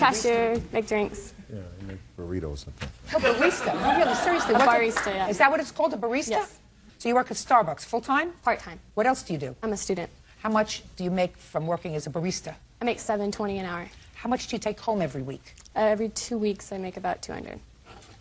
Cashier, make drinks. Yeah, you make burritos and things. No, barista. No, really, seriously. A barista, yeah. Is that what it's called, a barista? Yes. So you work at Starbucks full-time? Part-time. What else do you do? I'm a student. How much do you make from working as a barista? I make $7.20 an hour. How much do you take home every week? Every 2 weeks, I make about 200.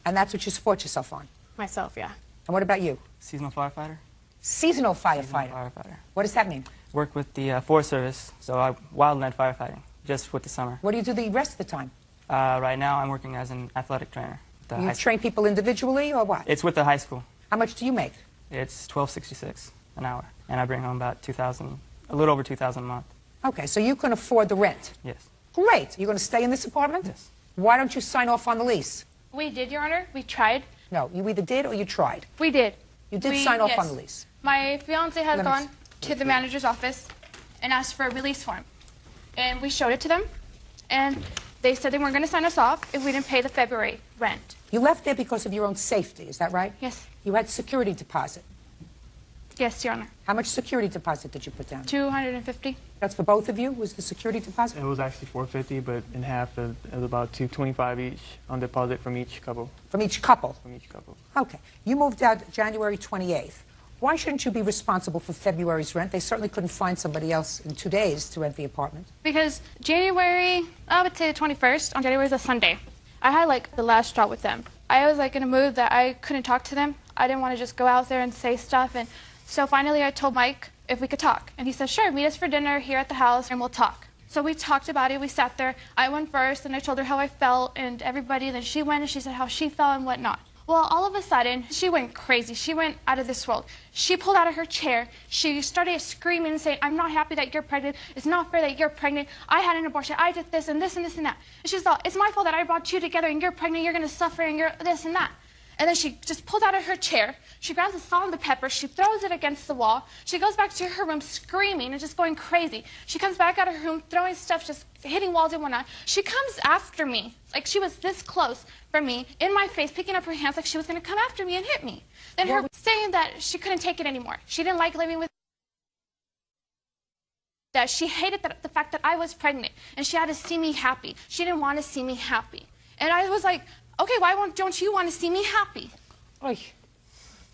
And that's what you support yourself on? Myself, yeah. And what about you? Seasonal firefighter. Seasonal firefighter. Seasonal firefighter. What does that mean? Work with the Forest Service, so wildland firefighting, just with the summer. What do you do the rest of the time? Right now, I'm working as an athletic trainer. You train people individually or what? It's with the high school. How much do you make? It's $12.66 an hour, and I bring home about $2,000, a little over $2,000 a month. Okay, so you can afford the rent. Yes. Great. You're going to stay in this apartment? Yes. Why don't you sign off on the lease? We did, Your Honor. We tried. No, you either did or you tried. We did. You did sign off on the lease. My fiance has gone to the manager's office and asked for a release form. And we showed it to them, and they said they weren't going to sign us off if we didn't pay the February rent. You left there because of your own safety, is that right? Yes. You had security deposit. Yes, Your Honor. How much security deposit did you put down? $250. That's for both of you, was the security deposit? It was actually $450, but in half, it was about $225 each on deposit from each couple. From each couple? From each couple. Okay. You moved out January 28th. Why shouldn't you be responsible for February's rent? They certainly couldn't find somebody else in 2 days to rent the apartment. Because January, I would say the 21st, on January is a Sunday. I had, like, the last straw with them. I was, like, in a mood that I couldn't talk to them. I didn't want to just go out there and say stuff. And so finally I told Mike if we could talk. And he said, sure, meet us for dinner here at the house and we'll talk. So we talked about it. We sat there. I went first and I told her how I felt and everybody. Then she went and she said how she felt and whatnot. Well, all of a sudden, she went crazy. She went out of this world. She pulled out of her chair. She started screaming and saying, I'm not happy that you're pregnant. It's not fair that you're pregnant. I had an abortion. I did this and this and this and that. And she thought, it's my fault that I brought you together and you're pregnant. You're going to suffer and you're this and that. And then she just pulls out of her chair. She grabs the salt and the pepper. She throws it against the wall. She goes back to her room screaming and just going crazy. She comes back out of her room throwing stuff, just hitting walls and whatnot. She comes after me. Like she was this close from me, in my face, picking up her hands like she was going to come after me and hit me. Then her saying that she couldn't take it anymore. She didn't like living with that. She hated the fact that I was pregnant and she had to see me happy. She didn't want to see me happy. And I was like, okay, why don't you want to see me happy? Oy,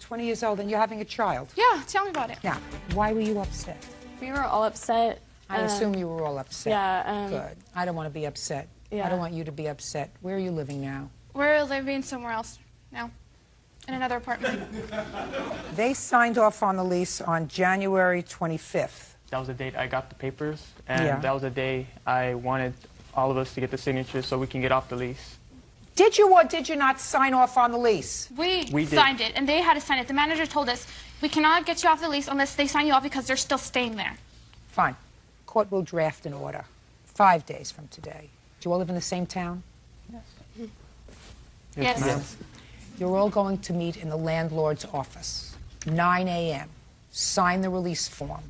20 years old and you're having a child. Yeah, tell me about it. Now, why were you upset? We were all upset. I assume you were all upset. Yeah. Good. I don't want to be upset. Yeah. I don't want you to be upset. Where are you living now? We're living somewhere else now, in another apartment. They signed off on the lease on January 25th. That was the date I got the papers, and that was the day I wanted all of us to get the signatures so we can get off the lease. Did you or did you not sign off on the lease? We signed it, and they had to sign it. The manager told us, we cannot get you off the lease unless they sign you off because they're still staying there. Fine. Court will draft an order 5 days from today. Do you all live in the same town? Yes. Yes. Ma'am. You're all going to meet in the landlord's office, 9 a.m. Sign the release form.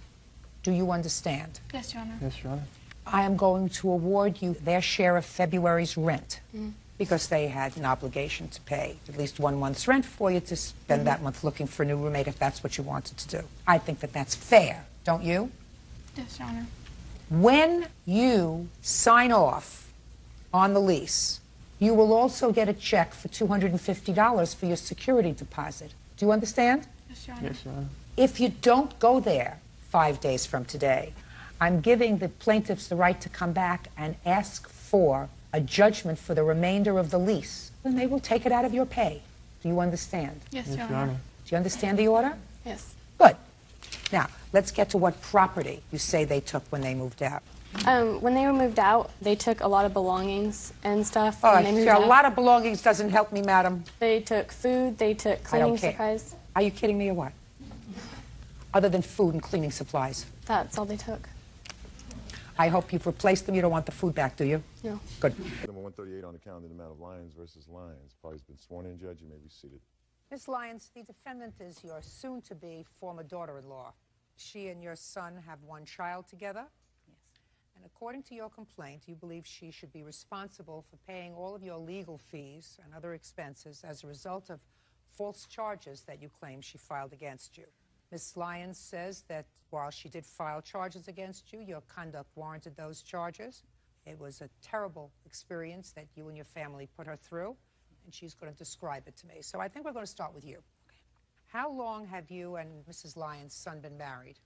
Do you understand? Yes, Your Honor. Yes, Your Honor. I am going to award you their share of February's rent because they had an obligation to pay at least 1 month's rent for you to spend that month looking for a new roommate if that's what you wanted to do. I think that that's fair, don't you? Yes, Your Honor. When you sign off on the lease, you will also get a check for $250 for your security deposit. Do you understand? Yes, Your Honor. Yes, Your Honor. If you don't go there 5 days from today, I'm giving the plaintiffs the right to come back and ask for a judgment for the remainder of the lease. And they will take it out of your pay. Do you understand? Yes, Yes, Your Your Honor. Honor. Do you understand the order? Yes. Good. Now, let's get to what property you say they took when they moved out. When they were moved out, they took a lot of belongings and stuff. Oh, when they moved a out. lot of belongings doesn't help me, madam. They took food, they took I don't cleaning care. supplies. Are you kidding me or what? Other than food and cleaning supplies. That's all they took. I hope you've replaced them. You don't want the food back, do you? No. Good. Number 138 on the calendar, the matter of Lyons versus Lyons. Party's been sworn in, Judge. You may be seated. Ms. Lyons, the defendant is your soon-to-be former daughter-in-law. She and your son have 1 child together? Yes. And according to your complaint, you believe she should be responsible for paying all of your legal fees and other expenses as a result of false charges that you claim she filed against you. Ms. Lyons says that while she did file charges against you, your conduct warranted those charges. It was a terrible experience that you and your family put her through, and she's going to describe it to me. So I think we're going to start with you. Okay. How long have you and Mrs. Lyons' son been married?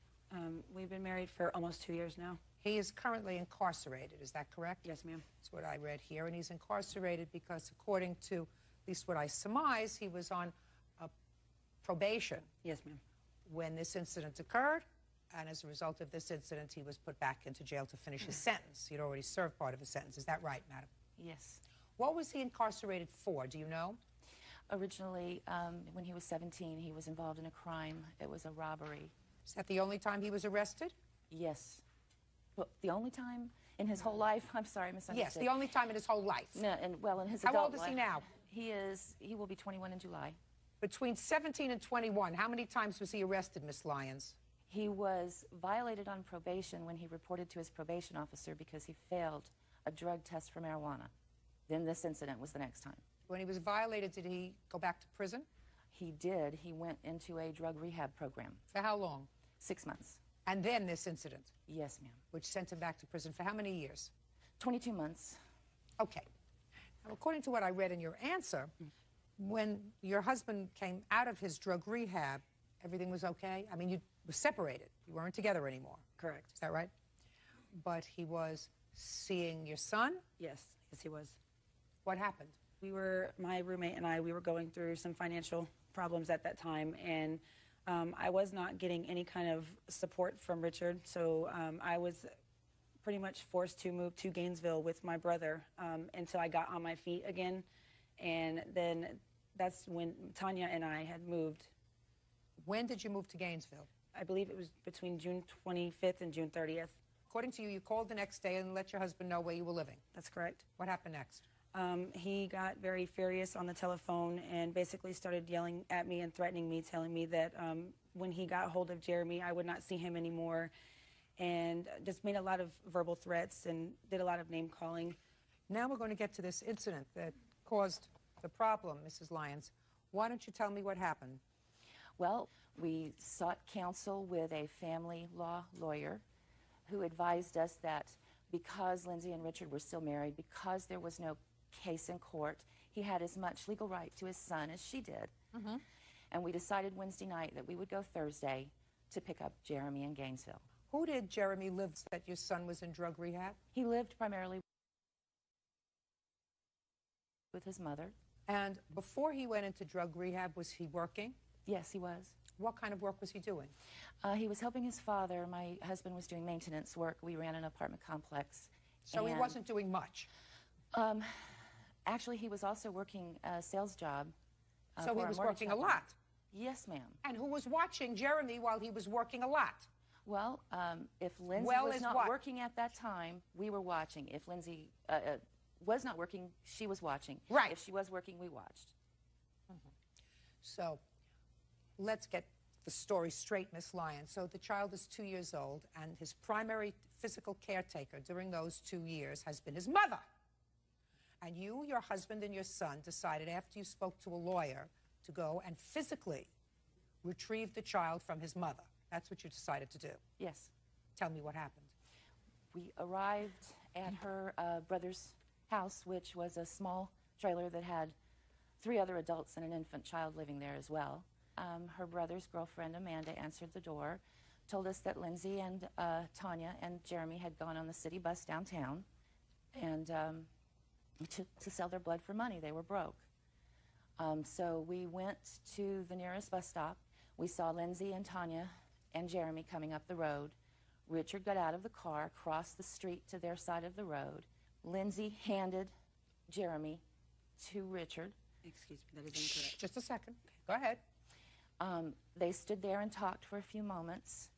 We've been married for almost 2 years now. He is currently incarcerated, is that correct? Yes, ma'am. That's what I read here, and he's incarcerated because, according to at least what I surmise, he was on probation. Yes, ma'am. When this incident occurred, and as a result of this incident, he was put back into jail to finish his sentence. He'd already served part of his sentence. Is that right, madam? Yes. What was he incarcerated for? Do you know? Originally, when he was 17, he was involved in a crime. It was a robbery. Is that the only time he was arrested? Yes. Well, the only time in his whole life? I'm sorry, I misunderstood. Yes, the only time in his whole life. No, and well, in his How adult old is life, he now? He will be 21 in July. Between 17 and 21, how many times was he arrested, Miss Lyons? He was violated on probation when he reported to his probation officer because he failed a drug test for marijuana. Then this incident was the next time. When he was violated, did he go back to prison? He did. He went into a drug rehab program. For how long? 6 months. And then this incident? Yes, ma'am. Which sent him back to prison for how many years? 22 months. Okay. Now, according to what I read in your answer, when your husband came out of his drug rehab, everything was okay? I mean, you were separated. You weren't together anymore. Correct. Is that right? But he was seeing your son? Yes, yes, he was. What happened? My roommate and I, we were going through some financial problems at that time, and I was not getting any kind of support from Richard, so I was pretty much forced to move to Gainesville with my brother until I got on my feet again, and then that's when Tanya and I had moved. When did you move to Gainesville? I believe it was between June 25th and June 30th. According to you, you called the next day and let your husband know where you were living. That's correct. What happened next? He got very furious on the telephone and basically started yelling at me and threatening me, telling me that when he got hold of Jeremy, I would not see him anymore, and just made a lot of verbal threats and did a lot of name calling. Now we're going to get to this incident that caused the problem, Mrs. Lyons. Why don't you tell me what happened? Well, we sought counsel with a family law lawyer who advised us that because Lindsay and Richard were still married, because there was no case in court, he had as much legal right to his son as she did. Mm-hmm. And we decided Wednesday night that we would go Thursday to pick up Jeremy in Gainesville. Who did Jeremy live with that your son was in drug rehab? He lived primarily with his mother. And before he went into drug rehab, was he working? Yes, he was. What kind of work was he doing? He was helping his father. My husband was doing maintenance work. We ran an apartment complex. So he wasn't doing much? Actually, he was also working a sales job. So he was working a lot? Yes, ma'am. And who was watching Jeremy while he was working a lot? Well, if Lindsay was not working at that time, we were watching. If Lindsay was not working, she was watching. Right. If she was working, we watched. Mm-hmm. So let's get the story straight, Miss Lyons. So the child is 2 years old, and his primary physical caretaker during those 2 years has been his mother. And you, your husband, and your son decided after you spoke to a lawyer to go and physically retrieve the child from his mother. That's what you decided to do. Yes. Tell me what happened. We arrived at her brother's house, which was a small trailer that had 3 other adults and an infant child living there as well. Her brother's girlfriend, Amanda, answered the door, told us that Lindsay and Tanya and Jeremy had gone on the city bus downtown and to sell their blood for money. They were broke. So we went to the nearest bus stop. We saw Lindsay and Tanya and Jeremy coming up the road. Richard got out of the car, crossed the street to their side of the road. Lindsay handed Jeremy to Richard. Excuse me, that is incorrect. Just a second. Go ahead. They stood there and talked for a few moments.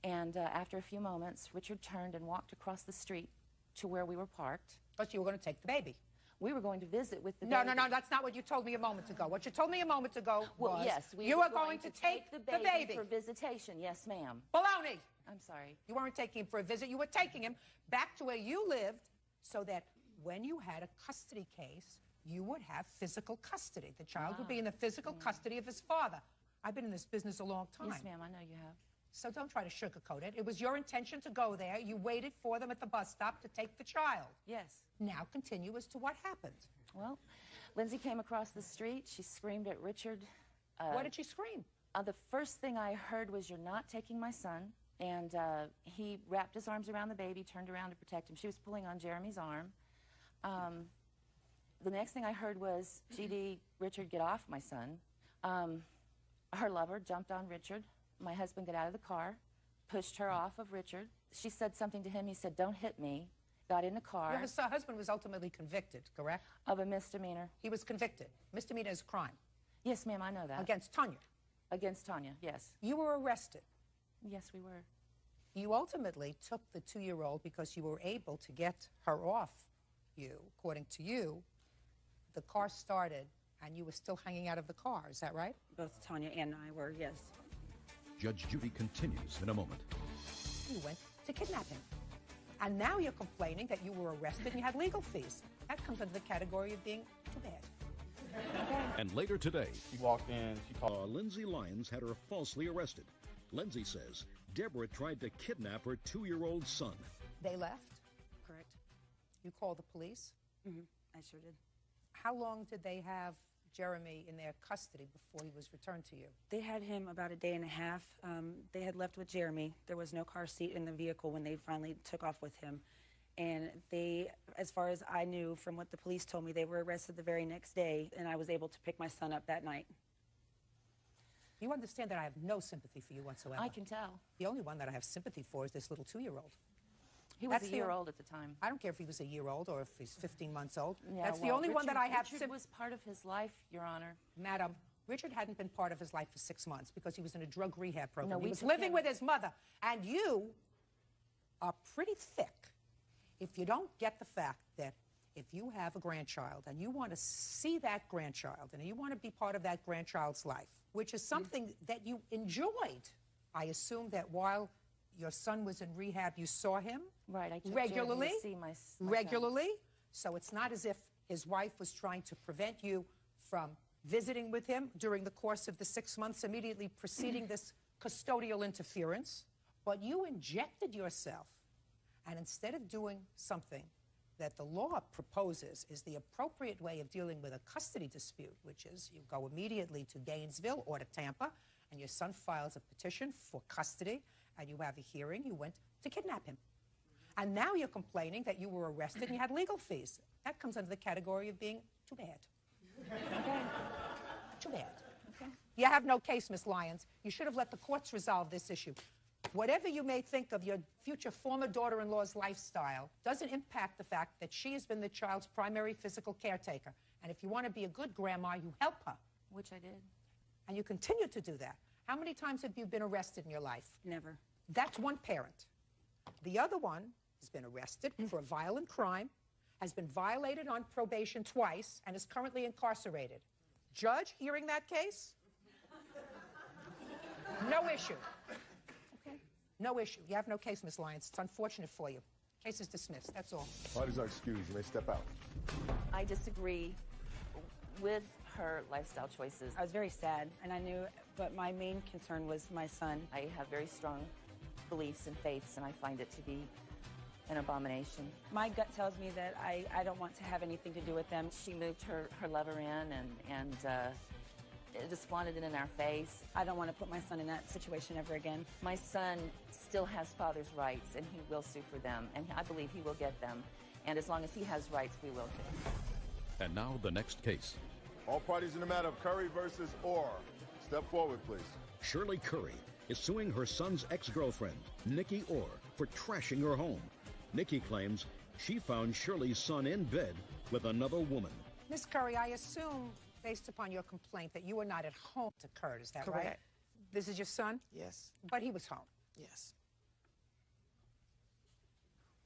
And after a few moments, Richard turned and walked across the street to where we were parked. But you were going to take the baby. We were going to visit with the baby. No, that's not what you told me a moment ago. What you told me a moment ago was yes, you were going to take the baby for visitation. Yes, ma'am. Baloney. I'm sorry. You weren't taking him for a visit. You were taking him back to where you lived so that when you had a custody case, you would have physical custody. The child would be in the physical custody of his father. I've been in this business a long time. Yes, ma'am, I know you have. So don't try to sugarcoat it. It was your intention to go there. You waited for them at the bus stop to take the child. Yes. Now continue as to what happened. Well, Lindsay came across the street. She screamed at Richard. What did she scream? The first thing I heard was, "You're not taking my son." And he wrapped his arms around the baby, turned around to protect him. She was pulling on Jeremy's arm. The next thing I heard was, "GD, Richard, get off my son." Her lover jumped on Richard. My husband got out of the car, pushed her off of Richard. She said something to him. He said, "Don't hit me." Got in the car. Your husband was ultimately convicted, correct? Of a misdemeanor. He was convicted. Misdemeanor is a crime. Yes, ma'am, I know that. Against Tanya. Against Tanya, yes. You were arrested. Yes, we were. You ultimately took the 2-year-old because you were able to get her off you. According to you, the car started and you were still hanging out of the car. Is that right? Both Tanya and I were, yes. Judge Judy continues in a moment. You went to kidnap him. And now you're complaining that you were arrested and you had legal fees. That comes under the category of being too bad. And later today, She walked in, she called. Lindsay Lyons had her falsely arrested. Lindsay says Deborah tried to kidnap her 2-year-old son. They left. Correct. You called the police. I sure did. How long did they have Jeremy in their custody before he was returned to you? They had him about a day and a half. They had left with Jeremy. There was no car seat in the vehicle when they finally took off with him. And they, as far as I knew from what the police told me, they were arrested the very next day, and I was able to pick my son up that night. You understand that I have no sympathy for you whatsoever. I can tell. The only one that I have sympathy for is this little 2-year-old. He was a year old at the time. I don't care if he was a year old or if he's 15 months old. Yeah, That's the well, only one that I have Richard was part of his life, Your Honor. Madam, Richard hadn't been part of his life for 6 months because he was in a drug rehab program. No, he was living with his mother. And you are pretty thick if you don't get the fact that if you have a grandchild and you want to see that grandchild and you want to be part of that grandchild's life, which is something that you enjoyed. I assume that while your son was in rehab, you saw him Right, I took regularly, Jeremy to see my regularly. So it's not as if his wife was trying to prevent you from visiting with him during the course of the 6 months immediately preceding this custodial interference, but you injected yourself. And instead of doing something that the law proposes is the appropriate way of dealing with a custody dispute, which is you go immediately to Gainesville or to Tampa, and your son files a petition for custody, and you have a hearing, you went to kidnap him. And now you're complaining that you were arrested and you had legal fees. That comes under the category of being too bad. Okay? Too bad. Okay. You have no case, Miss Lyons. You should have let the courts resolve this issue. Whatever you may think of your future former daughter-in-law's lifestyle doesn't impact the fact that she has been the child's primary physical caretaker. And if you want to be a good grandma, you help her. Which I did. And you continue to do that. How many times have you been arrested in your life? Never. That's one parent. The other one has been arrested for a violent crime, has been violated on probation twice, and is currently incarcerated. Judge, hearing that case? No issue. Okay? No issue. You have no case, Miss Lyons. It's unfortunate for you. Case is dismissed. That's all. Parties are excused. You may step out. I disagree with her lifestyle choices. I was very sad, and I knew, but my main concern was my son. I have very strong beliefs and faiths, and I find it to be an abomination. My gut tells me that I don't want to have anything to do with them. She moved her lover in and just flaunted it in our face. I don't want to put my son in that situation ever again. My son still has father's rights, and he will sue for them, and I believe he will get them. And as long as he has rights, we will too. And now the next case. All parties in the matter of Curry versus Orr. Step forward, please. Shirley Curry is suing her son's ex-girlfriend, Nikki Orr, for trashing her home. Nikki claims she found Shirley's son in bed with another woman. Miss Curry, I assume, based upon your complaint, that you were not at home to Kurt. Is that right? Correct. This is your son? Yes. But he was home. Yes.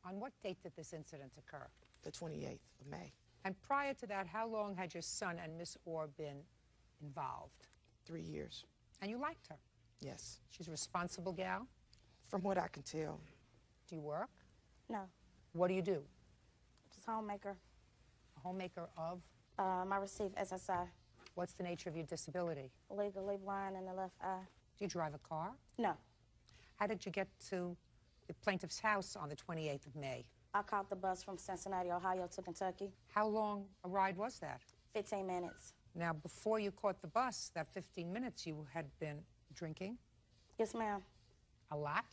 On what date did this incident occur? The 28th of May. And prior to that, how long had your son and Miss Orr been involved? 3 years. And you liked her? Yes. She's a responsible gal? From what I can tell. Do you work? No. What do you do? Just homemaker. A homemaker of? I receive SSI. What's the nature of your disability? Legally blind in the left eye. Do you drive a car? No. How did you get to the plaintiff's house on the 28th of May? I caught the bus from Cincinnati, Ohio to Kentucky. How long a ride was that? 15 minutes. Now, before you caught the bus, that 15 minutes, you had been drinking? Yes, ma'am. A lot?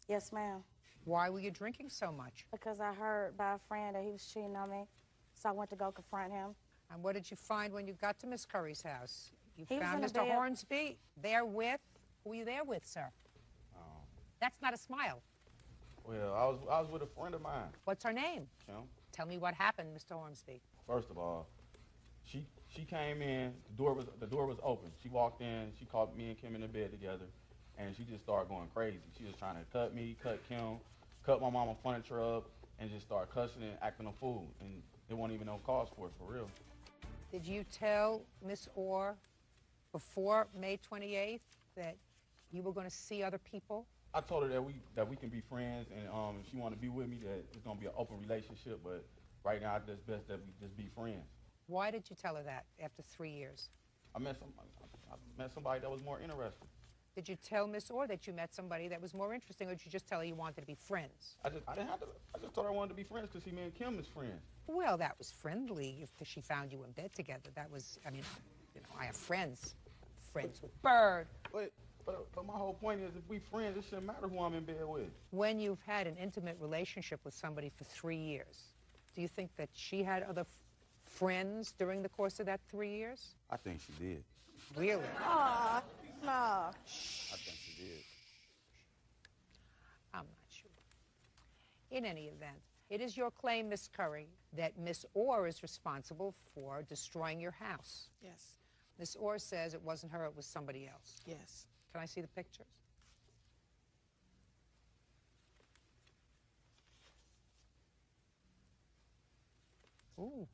Yes, ma'am. Why were you drinking so much? Because I heard by a friend that he was cheating on me, so I went to go confront him. And what did you find when you got to Miss Curry's house? You He was found in a Mr. bed. Hornsby there with, who were you there with, sir? That's not a smile. Well, I was with a friend of mine. What's her name? Kim. Tell me what happened, Mr. Hornsby. First of all, she came in. The door was open. She walked in. She caught me and Kim in the bed together, and she just started going crazy. She was trying to cut me, cut Kim, cut my mama furniture up, and just start cussing and acting a fool. And there wasn't even no cause for it, for real. Did you tell Miss Orr before May 28th that you were going to see other people? I told her that we can be friends, and if she wanted to be with me, that it's gonna be an open relationship. But right now, it's best that we just be friends. Why did you tell her that after 3 years? I met somebody that was more interested. Did you tell Miss Orr that you met somebody that was more interesting, or did you just tell her you wanted to be friends? I just told her I wanted to be friends because me and Kim is friends. Well, that was friendly if she found you in bed together. That was, I mean, you know, I have friends with Bird. But my whole point is, if we friends, it shouldn't matter who I'm in bed with. When you've had an intimate relationship with somebody for 3 years, do you think that she had other friends during the course of that 3 years? I think she did. Really? Aw, no. I think she did. I'm not sure. In any event, it is your claim, Miss Curry, that Miss Orr is responsible for destroying your house. Yes. Miss Orr says it wasn't her, it was somebody else. Yes. Can I see the pictures? Ooh.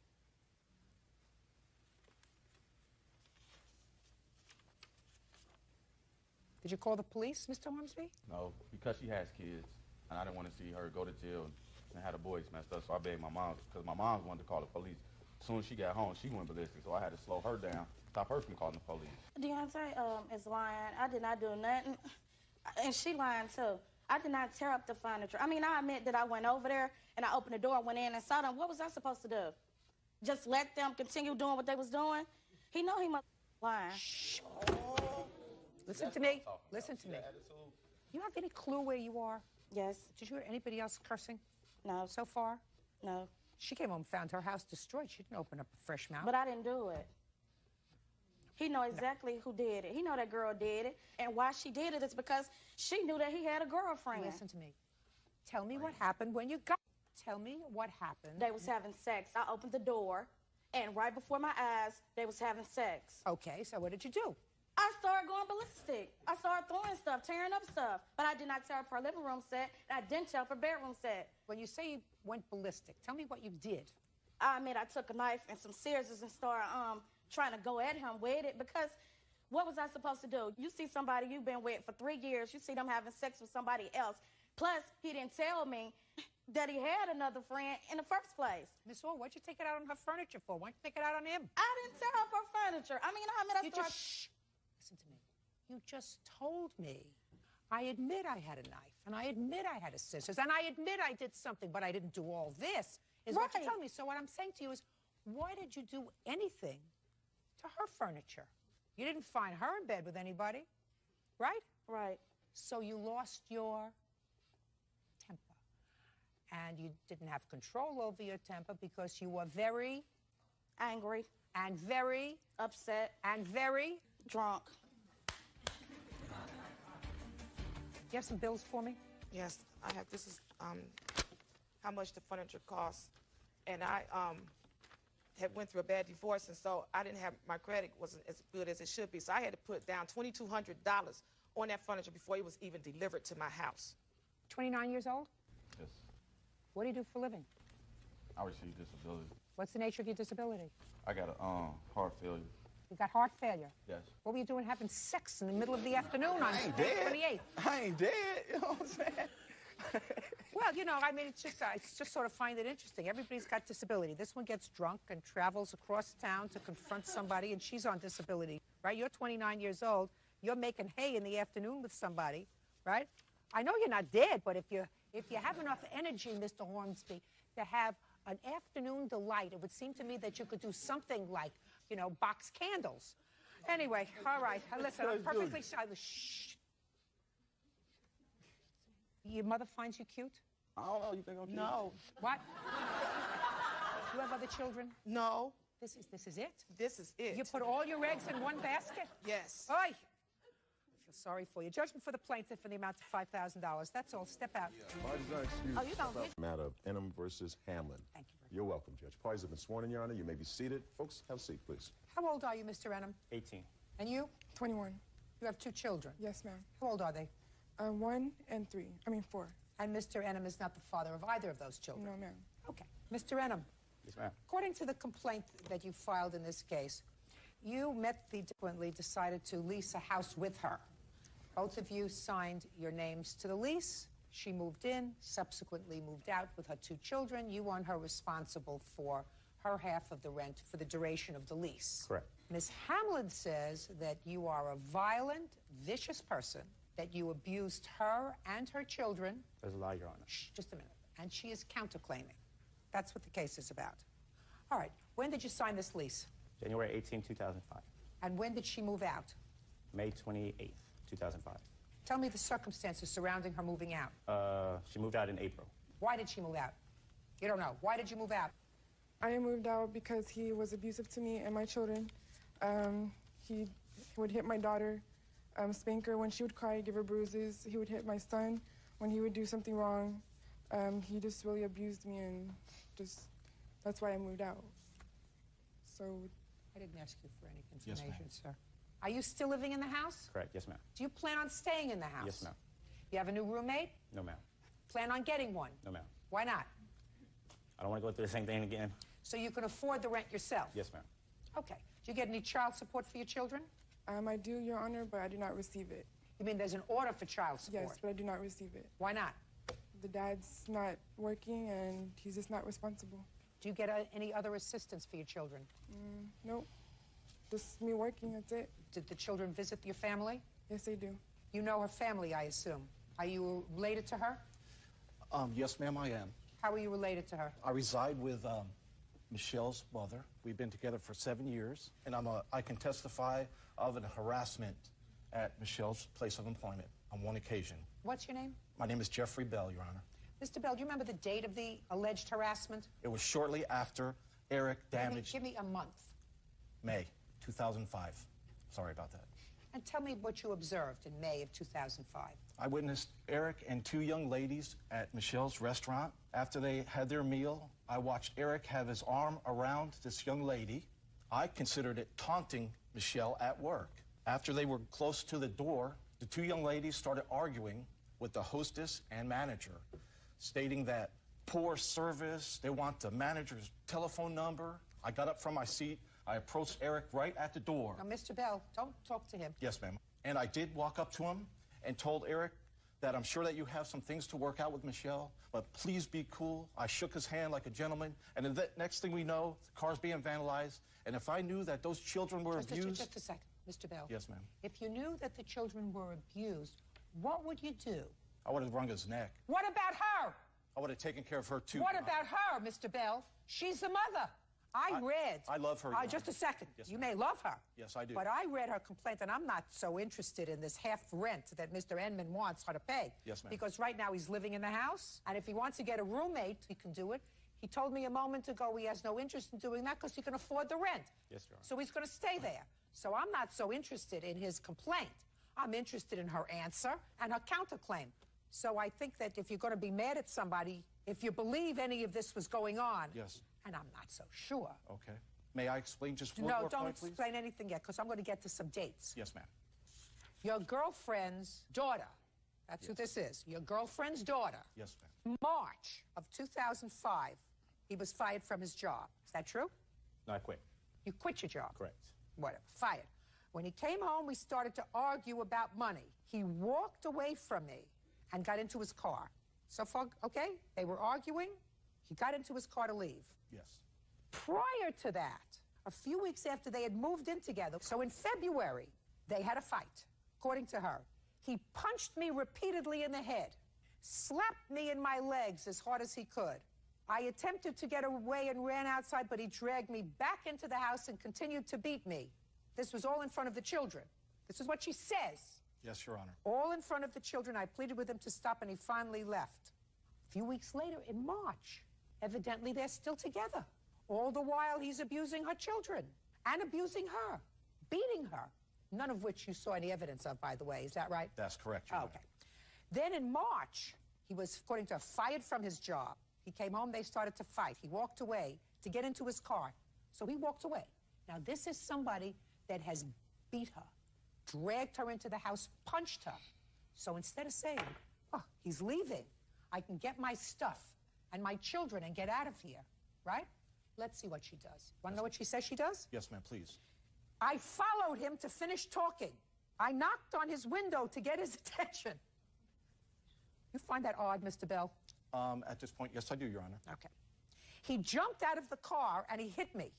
Did you call the police, Mr. Hornsby? No, because she has kids, and I didn't want to see her go to jail and have the boys messed up, so I begged my mom, because my mom wanted to call the police. As soon as she got home, she went ballistic, so I had to slow her down, stop her from calling the police. Deontay is lying. I did not do nothing. And she lying, too. I did not tear up the furniture. I mean, I admit that I went over there, and I opened the door, went in, and saw them. What was I supposed to do? Just let them continue doing what they was doing? He know he must lying. Shh. Listen to me. Listen to me. You have any clue where you are? Yes. Did you hear anybody else cursing? No. So far? No. She came home and found her house destroyed. She didn't open up a fresh mouth. But I didn't do it. He know exactly who did it. He know that girl did it. And why she did it is because she knew that he had a girlfriend. Listen to me. Tell me what happened when you got... Tell me what happened. They was having sex. I opened the door, and right before my eyes, they was having sex. Okay, so what did you do? I started going ballistic. I started throwing stuff, tearing up stuff. But I did not tear up her living room set, and I didn't tear up her bedroom set. When you say you went ballistic, tell me what you did. I mean, I took a knife and some scissors and started trying to go at him with it, because what was I supposed to do? You see somebody you've been with for 3 years, you see them having sex with somebody else. Plus, he didn't tell me that he had another friend in the first place. Miss Orr, what'd you take it out on her furniture for? Why don't you take it out on him? I didn't tear up her furniture. I mean, Shh. Listen to me. You just told me. I admit I had a knife, and I admit I had a scissors, and I admit I did something, but I didn't do all this, is what you tell me. So what I'm saying to you is, why did you do anything to her furniture? You didn't find her in bed with anybody, right? Right. So you lost your temper, and you didn't have control over your temper because you were very angry and very upset and very drunk. You have some bills for me? Yes, I have. This is how much the furniture costs. And I had went through a bad divorce, and so I didn't have, my credit wasn't as good as it should be. So I had to put down $2,200 on that furniture before it was even delivered to my house. 29 years old? Yes. What do you do for a living? I received disability. What's the nature of your disability? I got a heart failure. You got heart failure? Yes. What were you doing having sex in the middle of the afternoon on May 28th? I ain't dead. You know what I'm saying? Well, you know, I mean, it's just sort of find it interesting. Everybody's got disability. This one gets drunk and travels across town to confront somebody, and she's on disability, right? You're 29 years old. You're making hay in the afternoon with somebody, right? I know you're not dead, but if you have enough energy, Mr. Hornsby, to have an afternoon delight, it would seem to me that you could do something like, you know, box candles. Anyway, all right. Listen, I'm perfectly silent. Shh. Your mother finds you cute? I don't know. You think I'm cute? No. What? You have other children? No. This is it? This is it. You put all your eggs in one basket? Yes. Oi! I feel sorry for you. Judgment for the plaintiff in the amount of $5,000. That's all. Step out. Parties are excused. Oh, you don't. Matter of Enum versus Hamlin. Thank you. You're welcome, Judge. Parties have been sworn in, Your Honor. You may be seated. Folks, have a seat, please. How old are you, Mr. Enum? 18. And you? 21. You have 2 children? Yes, ma'am. How old are they? 1 and 3. I mean 4. And Mr. Enum is not the father of either of those children? No, ma'am. Okay. Mr. Enum. Yes, ma'am. According to the complaint that you filed in this case, you met the delinquent, decided to lease a house with her. Both of you signed your names to the lease. She moved in, subsequently moved out with her 2 children. You want her responsible for her half of the rent for the duration of the lease. Correct. Ms. Hamlin says that you are a violent, vicious person, that you abused her and her children. There's a lie, Your Honor. Shh, just a minute. And she is counterclaiming. That's what the case is about. All right. When did you sign this lease? January 18, 2005. And when did she move out? May 28th, 2005. Tell me the circumstances surrounding her moving out. She moved out in April. Why did she move out? You don't know. Why did you move out? I moved out because he was abusive to me and my children. He would hit my daughter, spank her when she would cry, give her bruises. He would hit my son when he would do something wrong. He just really abused me, and that's why I moved out. So I didn't ask you for any Yes, information, ma'am. sir. Are you still living in the house? Correct. Yes, ma'am. Do you plan on staying in the house? Yes, ma'am. You have a new roommate? No, ma'am. Plan on getting one? No, ma'am. Why not? I don't want to go through the same thing again. So you can afford the rent yourself? Yes, ma'am. Okay. Do you get any child support for your children? I do, Your Honor, but I do not receive it. You mean there's an order for child support? Yes, but I do not receive it. Why not? The dad's not working, and he's just not responsible. Do you get any other assistance for your children? Nope. Just me working, that's it. Did the children visit your family? Yes, they do. You know her family, I assume. Are you related to her? Yes, ma'am, I am. How are you related to her? I reside with Michelle's mother. We've been together for 7 years, and I can testify of an harassment at Michelle's place of employment on one occasion. What's your name? My name is Jeffrey Bell, Your Honor. Mr. Bell, do you remember the date of the alleged harassment? It was shortly after Eric damaged... Give me a month. May 2005. Sorry about that. And tell me what you observed in May of 2005. I witnessed Eric and 2 young ladies at Michelle's restaurant. After they had their meal, I watched Eric have his arm around this young lady. I considered it taunting Michelle at work. After they were close to the door, the 2 young ladies started arguing with the hostess and manager, stating that poor service, they want the manager's telephone number. I got up from my seat. I approached Eric right at the door. Now, Mr. Bell, don't talk to him. Yes, ma'am. And I did walk up to him and told Eric that I'm sure that you have some things to work out with Michelle, but please be cool. I shook his hand like a gentleman, and the next thing we know, the car's being vandalized, and if I knew that those children were abused... Just a second, Mr. Bell. Yes, ma'am. If you knew that the children were abused, what would you do? I would have wrung his neck. What about her? I would have taken care of her, too. What about her, Mr. Bell? She's the mother. I read. I love her. Just a second. Yes, you may love her. Yes, I do. But I read her complaint, and I'm not so interested in this half rent that Mr. Enman wants her to pay. Yes, ma'am. Because right now he's living in the house, and if he wants to get a roommate, he can do it. He told me a moment ago he has no interest in doing that because he can afford the rent. Yes, Your Honor. So he's going to stay there. So I'm not so interested in his complaint. I'm interested in her answer and her counterclaim. So I think that if you're going to be mad at somebody, if you believe any of this was going on, yes, and I'm not so sure. Okay. May I explain just one No, more don't point, please? explain anything yet, because I'm going to get to some dates. Yes, ma'am. Your girlfriend's daughter, that's who this is, your girlfriend's daughter, yes, ma'am. March of 2005, he was fired from his job. Is that true? No, I quit. You quit your job? Correct. Whatever, fired. When he came home, we started to argue about money. He walked away from me and got into his car. So far, okay? They were arguing. He got into his car to leave. Yes. Prior to that, a few weeks after they had moved in together, so in February, they had a fight, according to her. He punched me repeatedly in the head, slapped me in my legs as hard as he could. I attempted to get away and ran outside, but he dragged me back into the house and continued to beat me. This was all in front of the children. This is what she says. Yes, Your Honor. All in front of the children. I pleaded with him to stop, and he finally left. A few weeks later, in March, evidently they're still together. All the while, he's abusing her children and abusing her, beating her, none of which you saw any evidence of, by the way. Is that right? That's correct, Your Honor. Okay. Then in March, he was, according to her, fired from his job. He came home, they started to fight. He walked away to get into his car. So he walked away. Now, this is somebody that has beat her, dragged her into the house, punched her. So instead of saying, oh, he's leaving, I can get my stuff and my children and get out of here, right? Let's see what she does. Want to know what she says she does? Yes, ma'am, please. I followed him to finish talking. I knocked on his window to get his attention. You find that odd, Mr. Bell? At this point, yes, I do, Your Honor. Okay. He jumped out of the car and he hit me.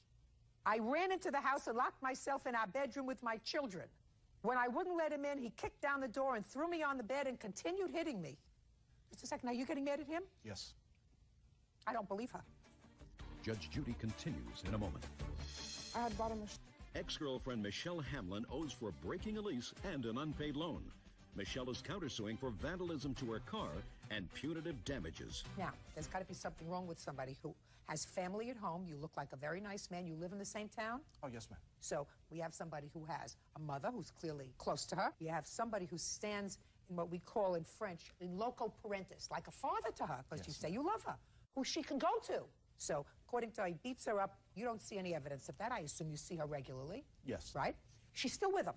I ran into the house and locked myself in our bedroom with my children. When I wouldn't let him in, he kicked down the door and threw me on the bed and continued hitting me. Just a second, now you getting mad at him? Yes. I don't believe her. Judge Judy continues in a moment. I had bought him a... Ex-girlfriend Michelle Hamlin owes for breaking a lease and an unpaid loan. Michelle is countersuing for vandalism to her car and punitive damages. Now, there's got to be something wrong with somebody who has family at home. You look like a very nice man. You live in the same town? Oh, yes, ma'am. So we have somebody who has a mother who's clearly close to her. You have somebody who stands in what we call in French, in loco parentis, like a father to her, because you say you love her, who she can go to. So according to how he beats her up, you don't see any evidence of that. I assume you see her regularly. Yes. Right? She's still with him.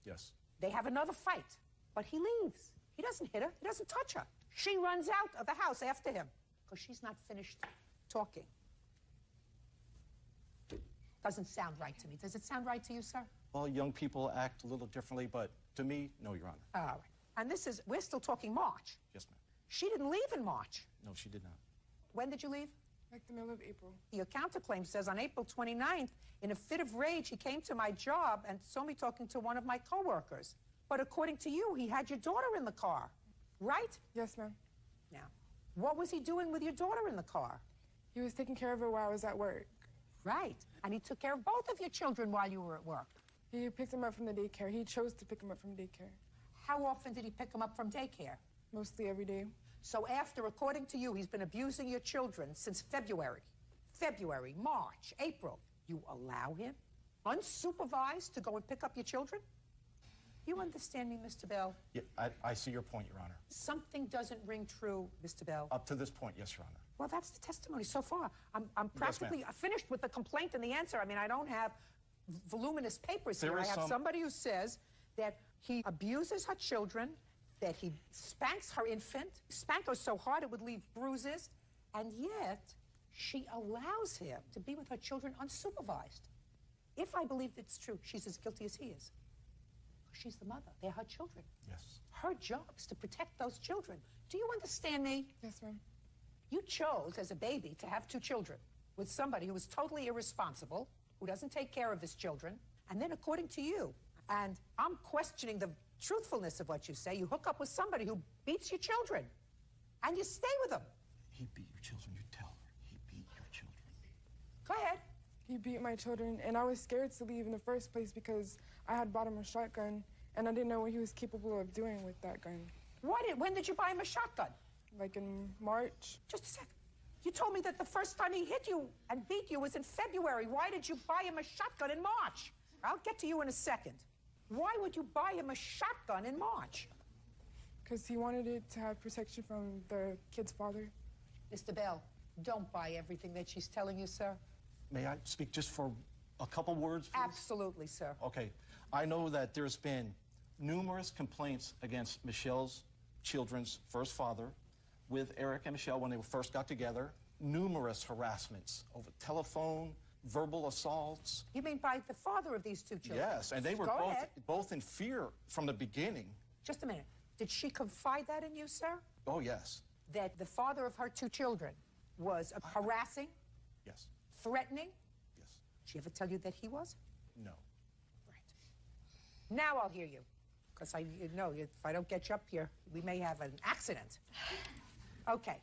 Yes. They have another fight, but he leaves. He doesn't hit her. He doesn't touch her. She runs out of the house after him because she's not finished talking. Doesn't sound right to me. Does it sound right to you, sir? Well, young people act a little differently, but to me, no, Your Honor. All right. And this is, we're still talking March. Yes, ma'am. She didn't leave in March. No, she did not. When did you leave? Like the middle of April. Your counterclaim says on April 29th, in a fit of rage, he came to my job and saw me talking to one of my coworkers. But according to you, he had your daughter in the car, right? Yes, ma'am. Now, what was he doing with your daughter in the car? He was taking care of her while I was at work. Right. And he took care of both of your children while you were at work. He picked them up from the daycare. He chose to pick them up from daycare. How often did he pick them up from daycare? Mostly every day. So after, according to you, he's been abusing your children since February, March, April. You allow him, unsupervised, to go and pick up your children? You understand me, Mr. Bell? Yeah, I see your point, Your Honor. Something doesn't ring true, Mr. Bell. Up to this point, yes, Your Honor. Well, that's the testimony so far. I'm practically finished with the complaint and the answer. I mean, I don't have voluminous papers here. I have somebody who says that he abuses her children, that he spanks her infant, spanked her so hard it would leave bruises, and yet she allows him to be with her children unsupervised. If I believe it's true, she's as guilty as he is. She's the mother. They're her children. Yes. Her job is to protect those children. Do you understand me? Yes, ma'am. You chose, as a baby, to have 2 children with somebody who is totally irresponsible, who doesn't take care of his children, and then according to you, and I'm questioning the truthfulness of what you say, you hook up with somebody who beats your children, and you stay with them. He beat your children, you tell her. He beat your children. Go ahead. He beat my children, and I was scared to leave in the first place because I had bought him a shotgun, and I didn't know what he was capable of doing with that gun. When did you buy him a shotgun? Like in March. Just a second. You told me that the first time he hit you and beat you was in February. Why did you buy him a shotgun in March? I'll get to you in a second. Why would you buy him a shotgun in March? Because he wanted it to have protection from the kid's father. Mr. Bell, don't buy everything that she's telling you, sir. May I speak just for a couple words, please? Absolutely, sir. Okay. I know that there's been numerous complaints against Michelle's children's first father with Eric and Michelle when they first got together. Numerous harassments over telephone, verbal assaults. You mean by the father of these 2 children? Yes, and they were both in fear from the beginning. Just a minute. Did she confide that in you, sir? Oh, yes. That the father of her 2 children was harassing? Yes. Threatening? Yes. Did she ever tell you that he was? No. Right. Now I'll hear you. because if I don't get you up here, we may have an accident. Okay.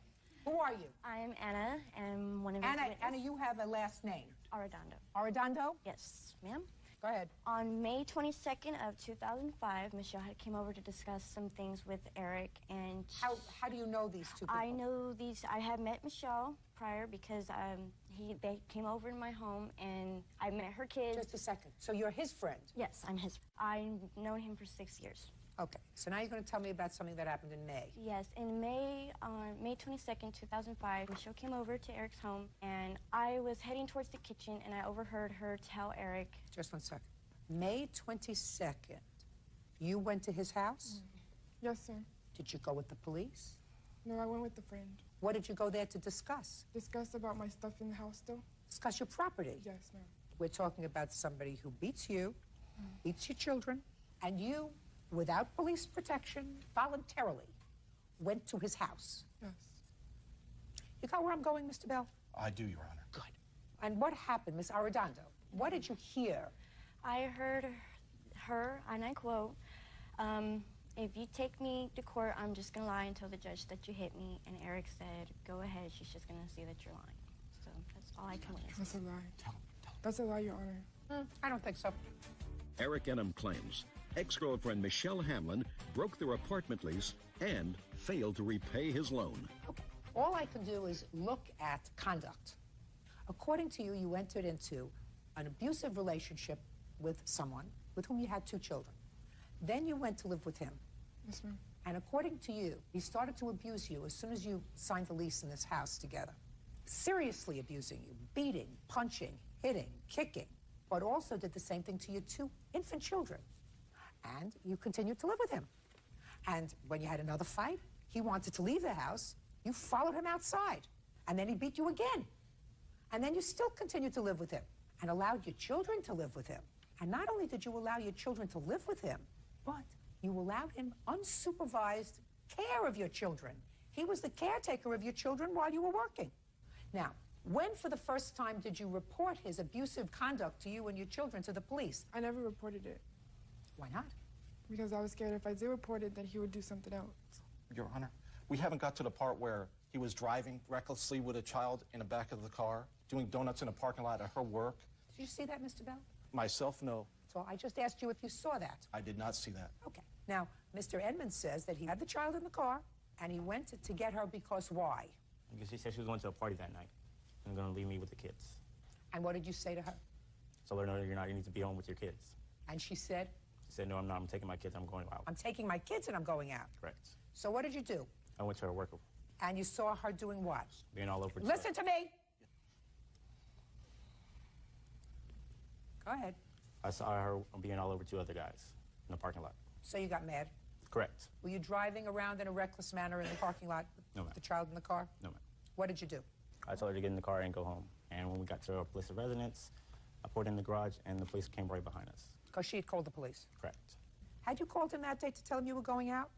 Who are you? I'm Anna, and one of his witnesses. Anna, you have a last name. Arredondo. Arredondo? Yes, ma'am. Go ahead. On May 22nd of 2005, Michelle had came over to discuss some things with Eric, and how do you know these two people? I know these. I had met Michelle prior because they came over in my home, and I met her kids. Just a second. So you're his friend? Yes, I'm his. I've known him for 6 years. Okay. So now you're going to tell me about something that happened in May. Yes, in May, on May 22nd, 2005, Michelle came over to Eric's home, and I was heading towards the kitchen, and I overheard her tell Eric. Just 1 second. May 22nd, you went to his house? Yes, sir. Did you go with the police? No, I went with a friend. What did you go there to discuss? Discuss about my stuff in the house still. Discuss your property? Yes, ma'am. We're talking about somebody who beats you, beats your children, and you, without police protection, voluntarily went to his house. Yes. You got where I'm going, Mr. Bell? I do, Your Honor. Good. And what happened, Miss Arredondo? What did you hear? I heard her, and I quote, if you take me to court, I'm just going to lie and tell the judge that you hit me. And Eric said, go ahead, she's just going to see that you're lying. So that's all I can witness. That's a lie. That's a lie, Your Honor. I don't think so. Eric Enham claims ex-girlfriend Michelle Hamlin broke their apartment lease and failed to repay his loan. Okay. All I can do is look at conduct. According to you, you entered into an abusive relationship with someone with whom you had 2 children. Then you went to live with him. Yes, ma'am. And according to you, he started to abuse you as soon as you signed the lease in this house together. Seriously abusing you, beating, punching, hitting, kicking, but also did the same thing to your 2 infant children. And you continued to live with him. And when you had another fight, he wanted to leave the house, you followed him outside. And then he beat you again. And then you still continued to live with him and allowed your children to live with him. And not only did you allow your children to live with him, but you allowed him unsupervised care of your children. He was the caretaker of your children while you were working. Now, when for the first time did you report his abusive conduct to you and your children to the police? I never reported it. Why not? Because I was scared if I did report it, that he would do something else. Your Honor, we haven't got to the part where he was driving recklessly with a child in the back of the car, doing donuts in a parking lot at her work. Did you see that, Mr. Bell? Myself, no. So I just asked you if you saw that. I did not see that. Okay. Now, Mr. Edmonds says that he had the child in the car, and he went to get her because why? Because she said she was going to a party that night and going to leave me with the kids. And what did you say to her? So let her know you're not, you need to be home with your kids. And she said? She said, no, I'm not. I'm taking my kids. I'm going out. I'm taking my kids and I'm going out. Correct. So what did you do? I went to her work. And you saw her doing what? Being all over. Listen to me. Go ahead. I saw her being all over 2 other guys in the parking lot. So you got mad? Correct. Were you driving around in a reckless manner in the parking lot No, with ma'am. the child in the car? No, ma'am. What did you do? I told her to get in the car and go home. And when we got to our place of residence, I pulled in the garage, and the police came right behind us. Because she had called the police? Correct. Had you called him that day to tell him you were going out?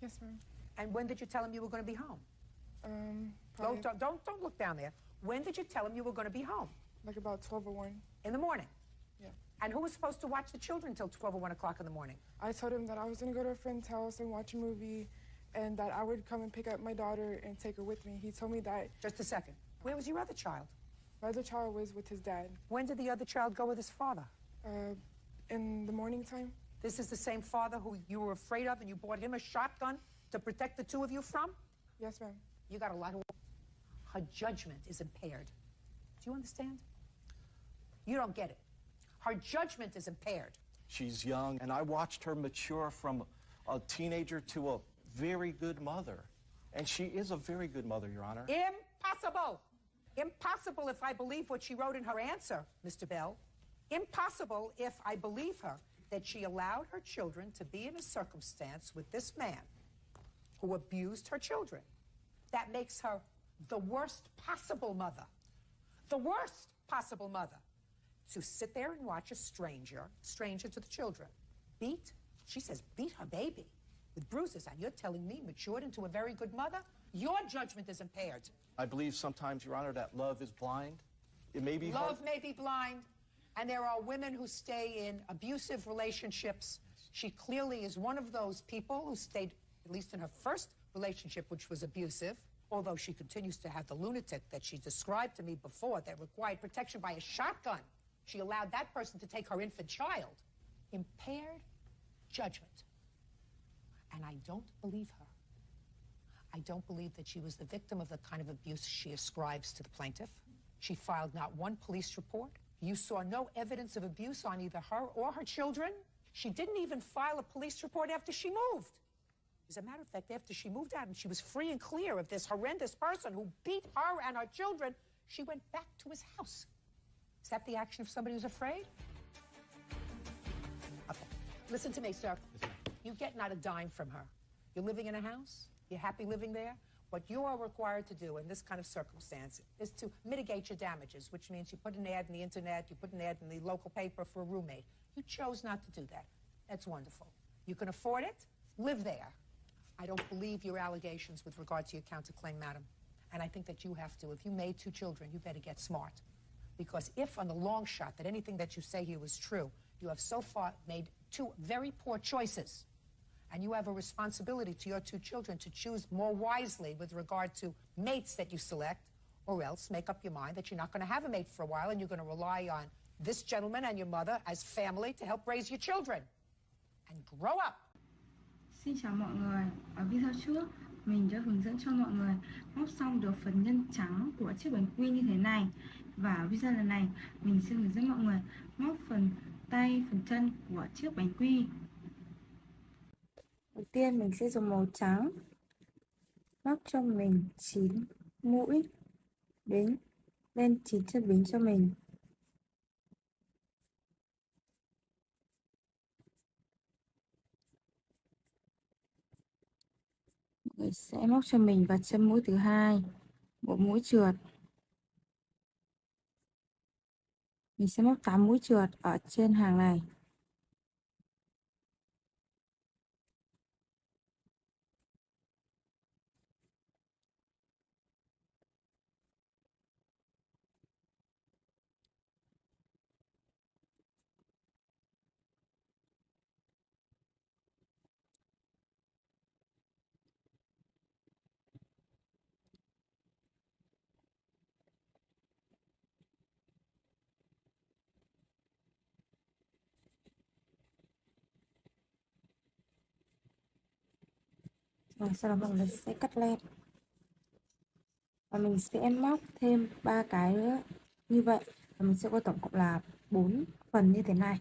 Yes, ma'am. And when did you tell him you were going to be home? Probably Don't look down there. When did you tell him you were going to be home? like about 12 or 1. In the morning? Yeah. And who was supposed to watch the children until 12 or 1 o'clock in the morning? I told him that I was going to go to a friend's house and watch a movie, and that I would come and pick up my daughter and take her with me. He told me that... Just a second. Where was your other child? My other child was with his dad. When did the other child go with his father? In the morning time. This is the same father who you were afraid of and you bought him a shotgun to protect the 2 of you from? Yes, ma'am. You got a lot of... Her judgment is impaired. Do you understand? You don't get it. Her judgment is impaired. She's young, and I watched her mature from a teenager to a very good mother. And she is a very good mother, Your Honor. Impossible! Impossible if I believe what she wrote in her answer, Mr. Bell. Impossible if I believe her that she allowed her children to be in a circumstance with this man who abused her children. That makes her the worst possible mother. The worst possible mother. To sit there and watch a stranger to the children, she says, beat her baby with bruises, and you're telling me matured into a very good mother? Your judgment is impaired. I believe sometimes, Your Honor, that love is blind. It may be Love may be blind, and there are women who stay in abusive relationships She clearly is one of those people who stayed, at least in her first relationship, which was abusive, although she continues to have the lunatic that she described to me before that required protection by a shotgun. She allowed that person to take her infant child. Impaired judgment. And I don't believe her. I don't believe that she was the victim of the kind of abuse she ascribes to the plaintiff. She filed not one police report. You saw no evidence of abuse on either her or her children. She didn't even file a police report after she moved. As a matter of fact, after she moved out and she was free and clear of this horrendous person who beat her and her children, she went back to his house. Is that the action of somebody who's afraid? Okay. Listen to me, sir. You get not a dime from her. You're living in a house. You're happy living there. What you are required to do in this kind of circumstance is to mitigate your damages, which means you put an ad in the internet, you put an ad in the local paper for a roommate. You chose not to do that. That's wonderful. You can afford it. Live there. I don't believe your allegations with regard to your counterclaim, madam. And I think that you have to. If you made 2 children, you better get smart. Because if on the long shot that anything that you say here was true, you have so far made 2 very poor choices. And you have a responsibility to your 2 children to choose more wisely with regard to mates that you select, or else make up your mind that you're not going to have a mate for a while and you're going to rely on this gentleman and your mother as family to help raise your children. And grow up. Xin chào mọi người. Ở video trước, mình đã hướng dẫn cho mọi người móc xong được phần nhân trắng của chiếc bánh quy như thế này. Và ở video lần này, mình sẽ hướng dẫn mọi người móc phần tay, phần chân của chiếc bánh quy. Đầu tiên mình sẽ dùng màu trắng móc cho mình 9 mũi đến lên 9 chân bính cho mình. Mọi người sẽ móc cho mình vào chân mũi thứ hai, một mũi trượt. Mình sẽ móc 8 mũi trượt ở trên hàng này. Rồi sau đó mọi người sẽ cắt len. Và mình sẽ móc thêm 3 cái nữa như vậy. Và mình sẽ có tổng cộng là 4 phần như thế này.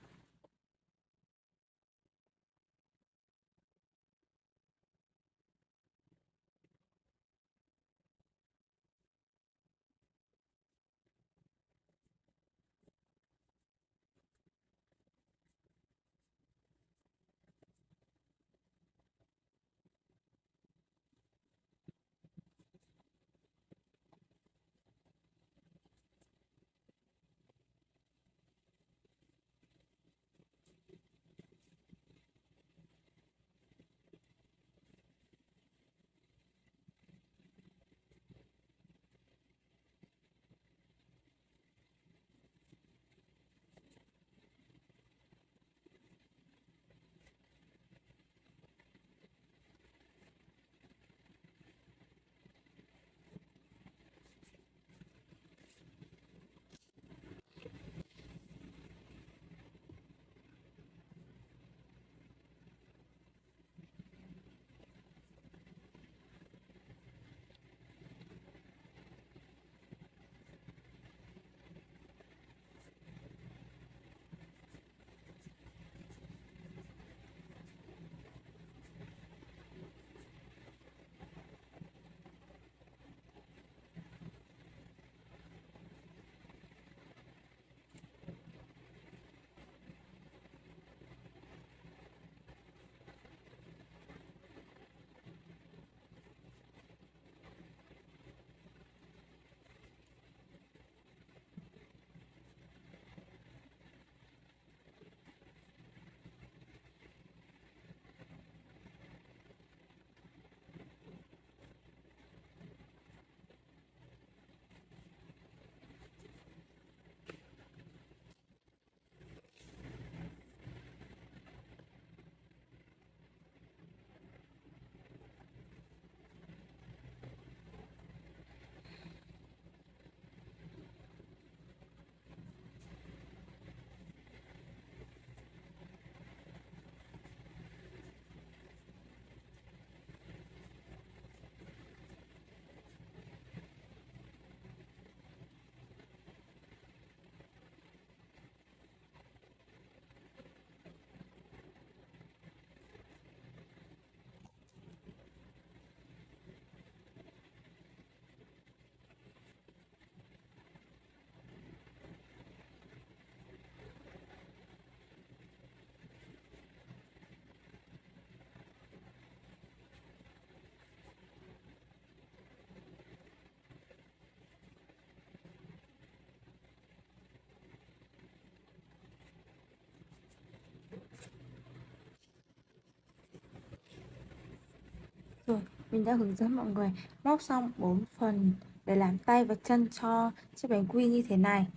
mình đã hướng dẫn mọi người móc xong 4 phần để làm tay và chân cho chiếc bánh quy như thế này.